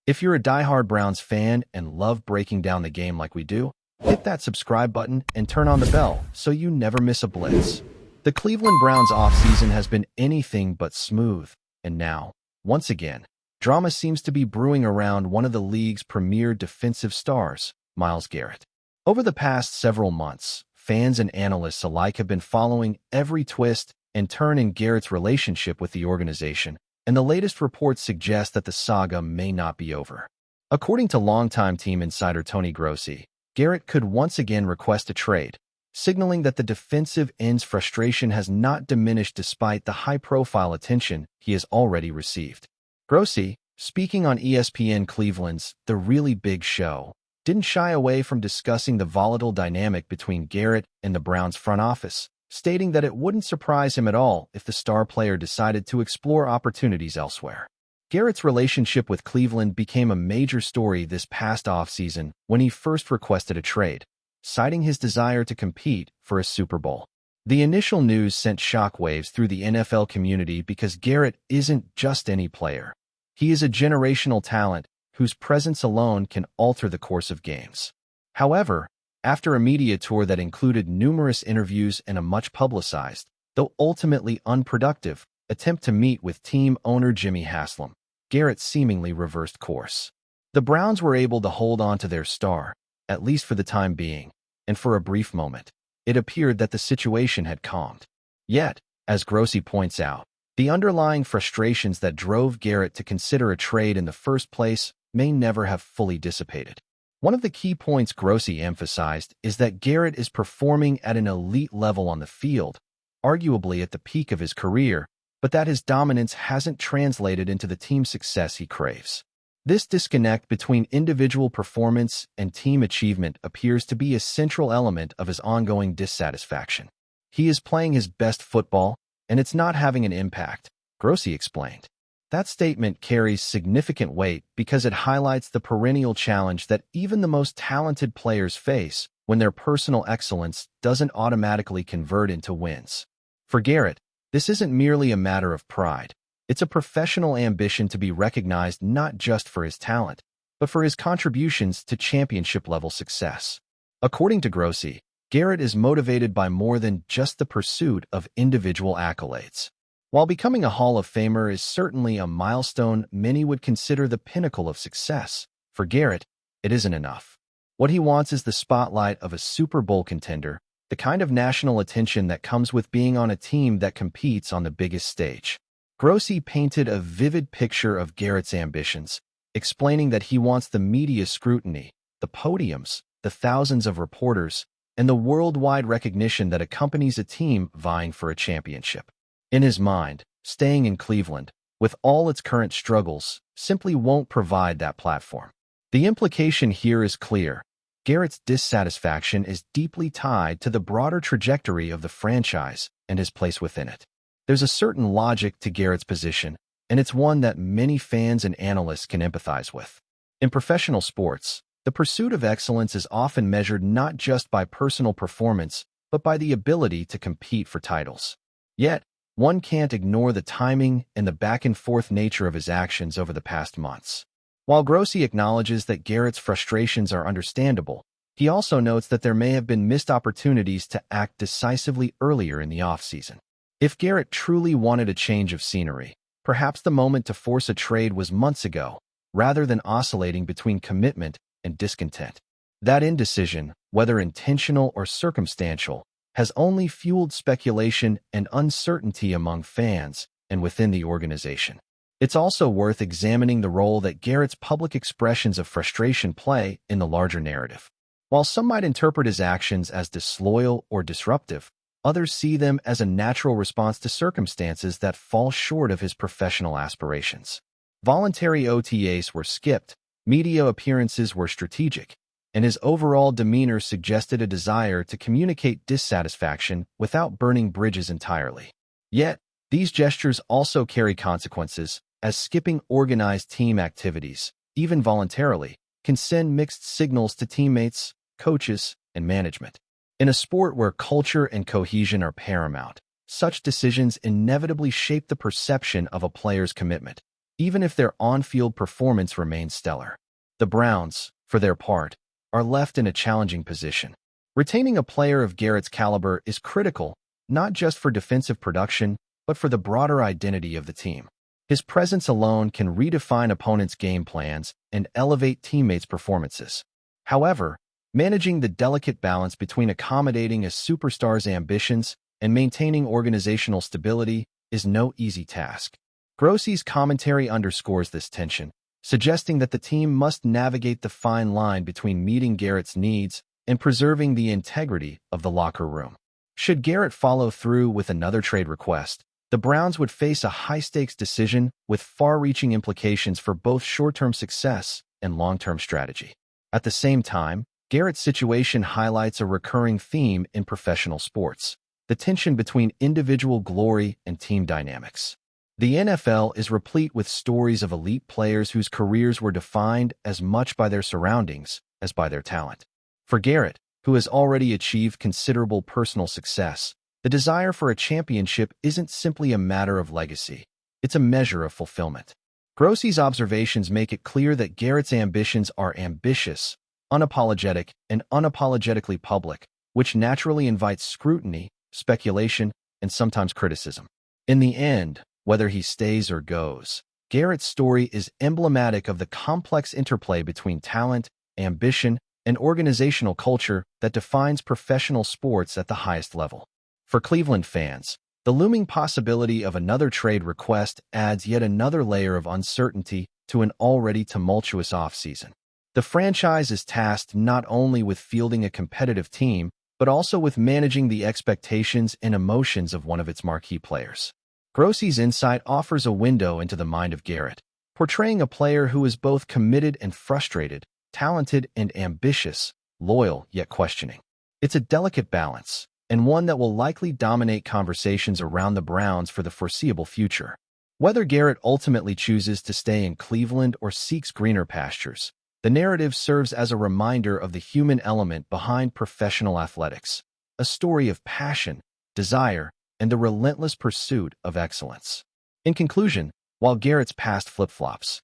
If you're a diehard Browns fan and love breaking down the game like we do, hit that subscribe button and turn on the bell so you never miss a blitz. The Cleveland Browns offseason has been anything but smooth, and now, once again, drama seems to be brewing around one of the league's premier defensive stars, Myles Garrett. Over the past several months, fans and analysts alike have been following every twist and turn in Garrett's relationship with the organization, and the latest reports suggest that the saga may not be over. According to longtime team insider Tony Grossi, Garrett could once again request a trade, signaling that the defensive end's frustration has not diminished despite the high-profile attention he has already received. Grossi, speaking on ESPN Cleveland's The Really Big Show, didn't shy away from discussing the volatile dynamic between Garrett and the Browns front office, stating that it wouldn't surprise him at all if the star player decided to explore opportunities elsewhere. Garrett's relationship with Cleveland became a major story this past offseason when he first requested a trade, citing his desire to compete for a Super Bowl. The initial news sent shockwaves through the NFL community because Garrett isn't just any player. He is a generational talent whose presence alone can alter the course of games. However, after a media tour that included numerous interviews and a much-publicized, though ultimately unproductive, attempt to meet with team owner Jimmy Haslam, Garrett seemingly reversed course. The Browns were able to hold on to their star, at least for the time being, and for a brief moment, it appeared that the situation had calmed. Yet, as Grossi points out, the underlying frustrations that drove Garrett to consider a trade in the first place may never have fully dissipated. One of the key points Grossi emphasized is that Garrett is performing at an elite level on the field, arguably at the peak of his career, but that his dominance hasn't translated into the team success he craves. This disconnect between individual performance and team achievement appears to be a central element of his ongoing dissatisfaction. He is playing his best football, and it's not having an impact, Grossi explained. That statement carries significant weight because it highlights the perennial challenge that even the most talented players face when their personal excellence doesn't automatically convert into wins. For Garrett, this isn't merely a matter of pride. It's a professional ambition to be recognized not just for his talent, but for his contributions to championship-level success. According to Grossi, Garrett is motivated by more than just the pursuit of individual accolades. While becoming a Hall of Famer is certainly a milestone many would consider the pinnacle of success, for Garrett, it isn't enough. What he wants is the spotlight of a Super Bowl contender, the kind of national attention that comes with being on a team that competes on the biggest stage. Grossi painted a vivid picture of Garrett's ambitions, explaining that he wants the media scrutiny, the podiums, the thousands of reporters, and the worldwide recognition that accompanies a team vying for a championship. In his mind, staying in Cleveland, with all its current struggles, simply won't provide that platform. The implication here is clear. Garrett's dissatisfaction is deeply tied to the broader trajectory of the franchise and his place within it. There's a certain logic to Garrett's position, and it's one that many fans and analysts can empathize with. In professional sports, the pursuit of excellence is often measured not just by personal performance, but by the ability to compete for titles. Yet, one can't ignore the timing and the back-and-forth nature of his actions over the past months. While Grossi acknowledges that Garrett's frustrations are understandable, he also notes that there may have been missed opportunities to act decisively earlier in the offseason. If Garrett truly wanted a change of scenery, perhaps the moment to force a trade was months ago, rather than oscillating between commitment and discontent. That indecision, whether intentional or circumstantial, has only fueled speculation and uncertainty among fans and within the organization. It's also worth examining the role that Garrett's public expressions of frustration play in the larger narrative. While some might interpret his actions as disloyal or disruptive, others see them as a natural response to circumstances that fall short of his professional aspirations. Voluntary OTAs were skipped, media appearances were strategic, and his overall demeanor suggested a desire to communicate dissatisfaction without burning bridges entirely. Yet, these gestures also carry consequences, as skipping organized team activities, even voluntarily, can send mixed signals to teammates, coaches, and management. In a sport where culture and cohesion are paramount, such decisions inevitably shape the perception of a player's commitment, even if their on-field performance remains stellar. The Browns, for their part, are left in a challenging position. Retaining a player of Garrett's caliber is critical, not just for defensive production, but for the broader identity of the team. His presence alone can redefine opponents' game plans and elevate teammates' performances. However, managing the delicate balance between accommodating a superstar's ambitions and maintaining organizational stability is no easy task. Grossi's commentary underscores this tension, suggesting that the team must navigate the fine line between meeting Garrett's needs and preserving the integrity of the locker room. Should Garrett follow through with another trade request, the Browns would face a high-stakes decision with far-reaching implications for both short-term success and long-term strategy. At the same time, Garrett's situation highlights a recurring theme in professional sports: the tension between individual glory and team dynamics. The NFL is replete with stories of elite players whose careers were defined as much by their surroundings as by their talent. For Garrett, who has already achieved considerable personal success, the desire for a championship isn't simply a matter of legacy. It's a measure of fulfillment. Grossi's observations make it clear that Garrett's ambitions are ambitious, unapologetic, and unapologetically public, which naturally invites scrutiny, speculation, and sometimes criticism. In the end, whether he stays or goes, Garrett's story is emblematic of the complex interplay between talent, ambition, and organizational culture that defines professional sports at the highest level. For Cleveland fans, the looming possibility of another trade request adds yet another layer of uncertainty to an already tumultuous offseason. The franchise is tasked not only with fielding a competitive team, but also with managing the expectations and emotions of one of its marquee players. Grossi's insight offers a window into the mind of Garrett, portraying a player who is both committed and frustrated, talented and ambitious, loyal yet questioning. It's a delicate balance, and one that will likely dominate conversations around the Browns for the foreseeable future. Whether Garrett ultimately chooses to stay in Cleveland or seeks greener pastures, the narrative serves as a reminder of the human element behind professional athletics, a story of passion, desire, and the relentless pursuit of excellence. In conclusion, while Garrett's past flip-flops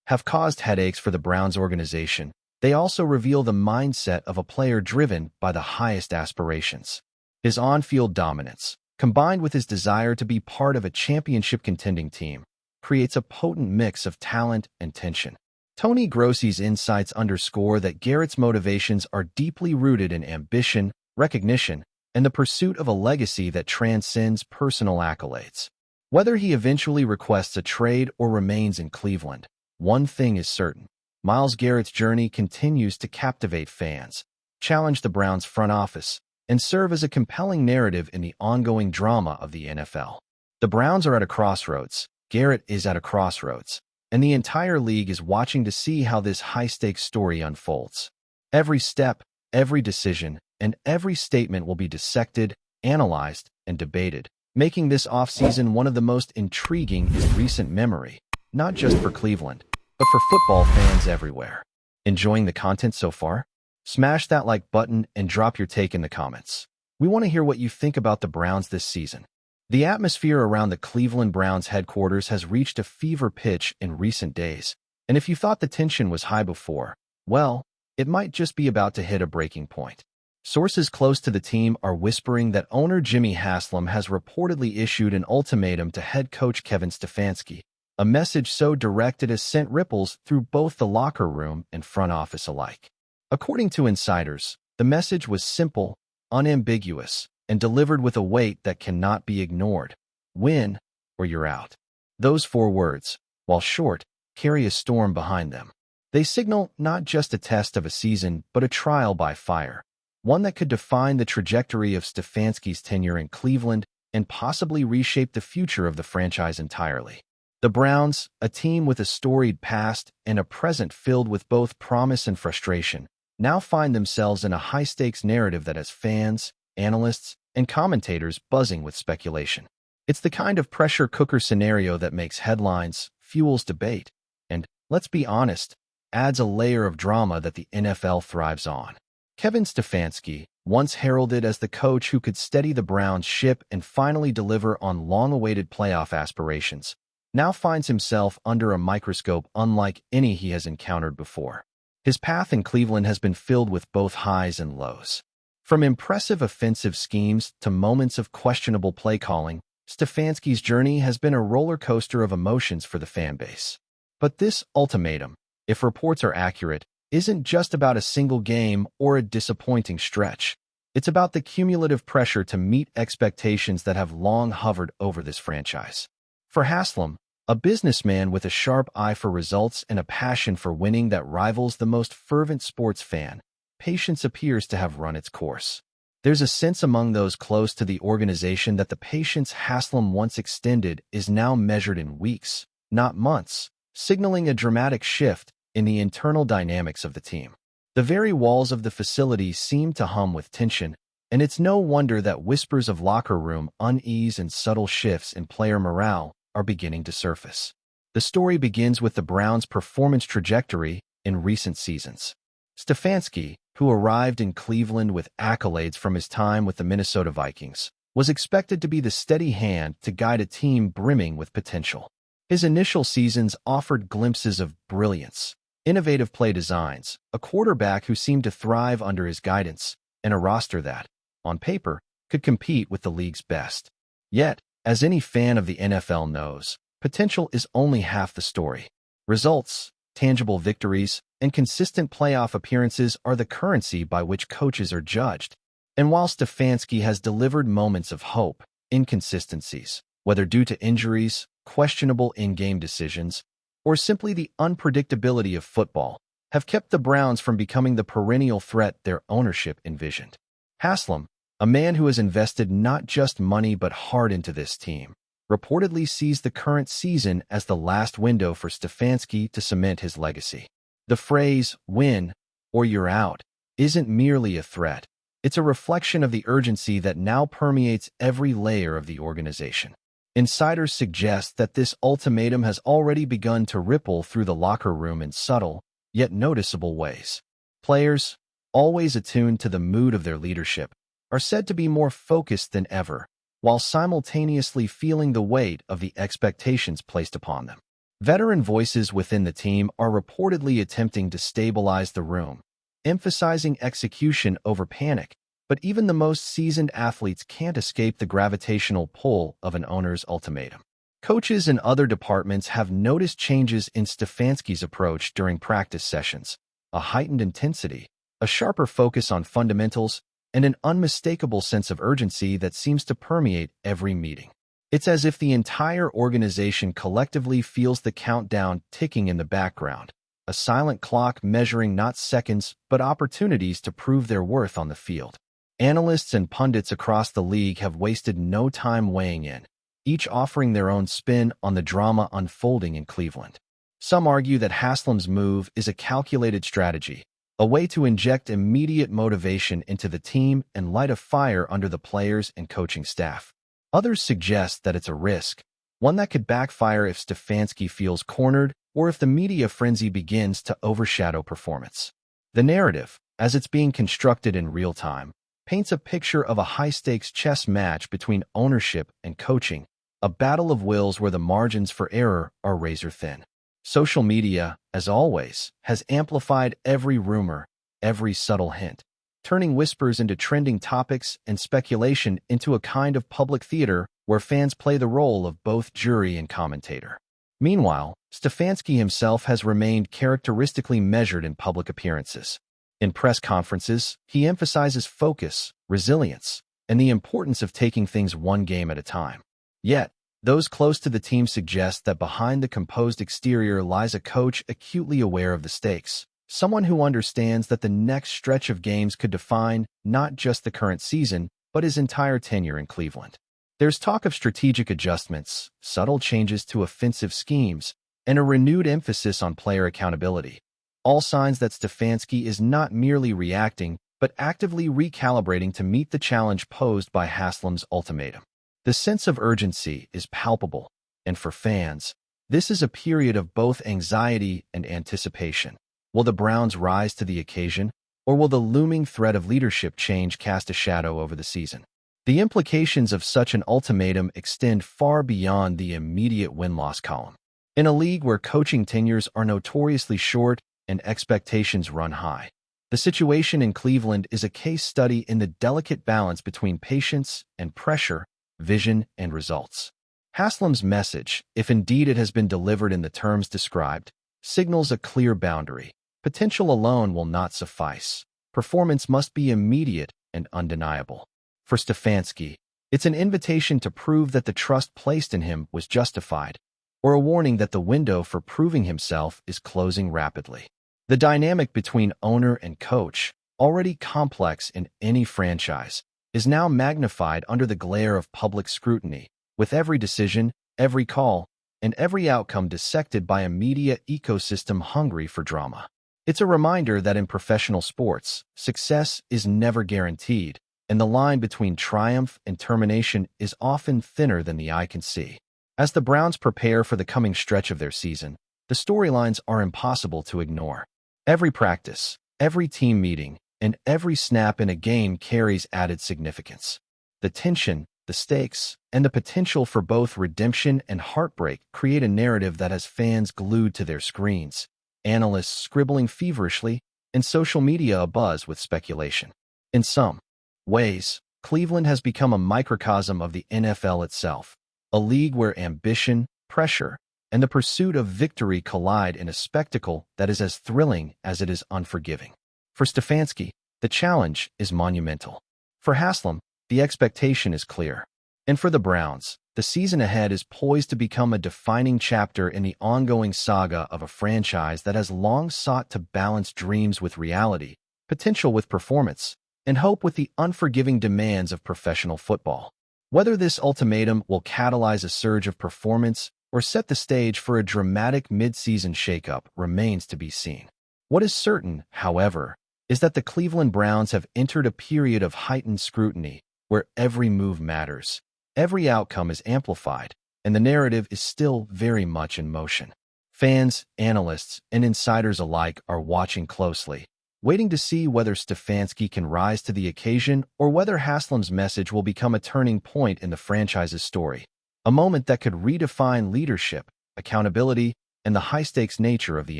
have caused headaches for the Browns organization, they also reveal the mindset of a player driven by the highest aspirations. His on-field dominance, combined with his desire to be part of a championship-contending team, creates a potent mix of talent and tension. Tony Grossi's insights underscore that Garrett's motivations are deeply rooted in ambition, recognition, and the pursuit of a legacy that transcends personal accolades. Whether he eventually requests a trade or remains in Cleveland, one thing is certain: Myles Garrett's journey continues to captivate fans, challenge the Browns' front office, and serve as a compelling narrative in the ongoing drama of the NFL. The Browns are at a crossroads, Garrett is at a crossroads, and the entire league is watching to see how this high-stakes story unfolds. Every step, every decision, and every statement will be dissected, analyzed, and debated, making this offseason one of the most intriguing in recent memory, not just for Cleveland, but for football fans everywhere. Enjoying the content so far? Smash that like button and drop your take in the comments. We want to hear what you think about the Browns this season. The atmosphere around the Cleveland Browns headquarters has reached a fever pitch in recent days, and if you thought the tension was high before, well, it might just be about to hit a breaking point. Sources close to the team are whispering that owner Jimmy Haslam has reportedly issued an ultimatum to head coach Kevin Stefanski, a message so direct it has sent ripples through both the locker room and front office alike. According to insiders, the message was simple, unambiguous, and delivered with a weight that cannot be ignored: win, or you're out. Those 4 words, while short, carry a storm behind them. They signal not just a test of a season, but a trial by fire, one that could define the trajectory of Stefanski's tenure in Cleveland and possibly reshape the future of the franchise entirely. The Browns, a team with a storied past and a present filled with both promise and frustration, now find themselves in a high-stakes narrative that has fans, analysts, and commentators buzzing with speculation. It's the kind of pressure cooker scenario that makes headlines, fuels debate, and, let's be honest, adds a layer of drama that the NFL thrives on. Kevin Stefanski, once heralded as the coach who could steady the Browns' ship and finally deliver on long-awaited playoff aspirations, now finds himself under a microscope unlike any he has encountered before. His path in Cleveland has been filled with both highs and lows. From impressive offensive schemes to moments of questionable play calling, Stefanski's journey has been a roller coaster of emotions for the fan base. But this ultimatum, if reports are accurate, isn't just about a single game or a disappointing stretch. It's about the cumulative pressure to meet expectations that have long hovered over this franchise. For Haslam, a businessman with a sharp eye for results and a passion for winning that rivals the most fervent sports fan, patience appears to have run its course. There's a sense among those close to the organization that the patience Haslam once extended is now measured in weeks, not months, signaling a dramatic shift in the internal dynamics of the team. The very walls of the facility seem to hum with tension, and it's no wonder that whispers of locker room unease and subtle shifts in player morale are beginning to surface. The story begins with the Browns' performance trajectory in recent seasons. Stefanski, who arrived in Cleveland with accolades from his time with the Minnesota Vikings, was expected to be the steady hand to guide a team brimming with potential. His initial seasons offered glimpses of brilliance, innovative play designs, a quarterback who seemed to thrive under his guidance, and a roster that, on paper, could compete with the league's best. Yet, as any fan of the NFL knows, potential is only half the story. Results, tangible victories, and consistent playoff appearances are the currency by which coaches are judged. And while Stefanski has delivered moments of hope, inconsistencies, whether due to injuries, questionable in-game decisions, or simply the unpredictability of football, have kept the Browns from becoming the perennial threat their ownership envisioned. Haslam, a man who has invested not just money but heart into this team, reportedly sees the current season as the last window for Stefanski to cement his legacy. The phrase, win, or you're out, isn't merely a threat. It's a reflection of the urgency that now permeates every layer of the organization. Insiders suggest that this ultimatum has already begun to ripple through the locker room in subtle, yet noticeable ways. Players, always attuned to the mood of their leadership, are said to be more focused than ever, while simultaneously feeling the weight of the expectations placed upon them. Veteran voices within the team are reportedly attempting to stabilize the room, emphasizing execution over panic, but even the most seasoned athletes can't escape the gravitational pull of an owner's ultimatum. Coaches in other departments have noticed changes in Stefanski's approach during practice sessions, a heightened intensity, a sharper focus on fundamentals, and an unmistakable sense of urgency that seems to permeate every meeting. It's as if the entire organization collectively feels the countdown ticking in the background, a silent clock measuring not seconds but opportunities to prove their worth on the field. Analysts and pundits across the league have wasted no time weighing in, each offering their own spin on the drama unfolding in Cleveland. Some argue that Haslam's move is a calculated strategy, a way to inject immediate motivation into the team and light a fire under the players and coaching staff. Others suggest that it's a risk, one that could backfire if Stefanski feels cornered or if the media frenzy begins to overshadow performance. The narrative, as it's being constructed in real time, paints a picture of a high-stakes chess match between ownership and coaching, a battle of wills where the margins for error are razor-thin. Social media, as always, has amplified every rumor, every subtle hint, turning whispers into trending topics and speculation into a kind of public theater where fans play the role of both jury and commentator. Meanwhile, Stefanski himself has remained characteristically measured in public appearances. In press conferences, he emphasizes focus, resilience, and the importance of taking things one game at a time. Yet, those close to the team suggest that behind the composed exterior lies a coach acutely aware of the stakes, someone who understands that the next stretch of games could define not just the current season, but his entire tenure in Cleveland. There's talk of strategic adjustments, subtle changes to offensive schemes, and a renewed emphasis on player accountability. All signs that Stefanski is not merely reacting, but actively recalibrating to meet the challenge posed by Haslam's ultimatum. The sense of urgency is palpable, and for fans, this is a period of both anxiety and anticipation. Will the Browns rise to the occasion, or will the looming threat of leadership change cast a shadow over the season? The implications of such an ultimatum extend far beyond the immediate win-loss column. In a league where coaching tenures are notoriously short and expectations run high, the situation in Cleveland is a case study in the delicate balance between patience and pressure, vision and results. Haslam's message, if indeed it has been delivered in the terms described, signals a clear boundary. Potential alone will not suffice. Performance must be immediate and undeniable. For Stefanski, it's an invitation to prove that the trust placed in him was justified, or a warning that the window for proving himself is closing rapidly. The dynamic between owner and coach, already complex in any franchise, is now magnified under the glare of public scrutiny, with every decision, every call, and every outcome dissected by a media ecosystem hungry for drama. It's a reminder that in professional sports, success is never guaranteed, and the line between triumph and termination is often thinner than the eye can see. As the Browns prepare for the coming stretch of their season, the storylines are impossible to ignore. Every practice, every team meeting, and every snap in a game carries added significance. The tension, the stakes, and the potential for both redemption and heartbreak create a narrative that has fans glued to their screens, analysts scribbling feverishly, and social media abuzz with speculation. In some ways, Cleveland has become a microcosm of the NFL itself, a league where ambition, pressure, and the pursuit of victory collide in a spectacle that is as thrilling as it is unforgiving. For Stefanski, the challenge is monumental. For Haslam, the expectation is clear. And for the Browns, the season ahead is poised to become a defining chapter in the ongoing saga of a franchise that has long sought to balance dreams with reality, potential with performance, and hope with the unforgiving demands of professional football. Whether this ultimatum will catalyze a surge of performance or set the stage for a dramatic mid-season shakeup remains to be seen. What is certain, however, is that the Cleveland Browns have entered a period of heightened scrutiny where every move matters, every outcome is amplified, and the narrative is still very much in motion. Fans, analysts, and insiders alike are watching closely, waiting to see whether Stefanski can rise to the occasion or whether Haslam's message will become a turning point in the franchise's story, a moment that could redefine leadership, accountability, and the high-stakes nature of the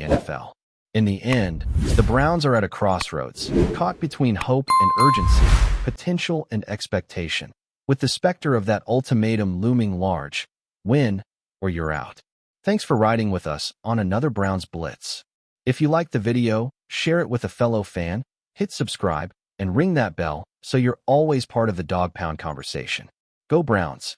NFL. In the end, the Browns are at a crossroads, caught between hope and urgency, potential and expectation, with the specter of that ultimatum looming large: win or you're out. Thanks for riding with us on another Browns Blitz. If you liked the video, share it with a fellow fan, hit subscribe, and ring that bell so you're always part of the Dawg Pound conversation. Go Browns!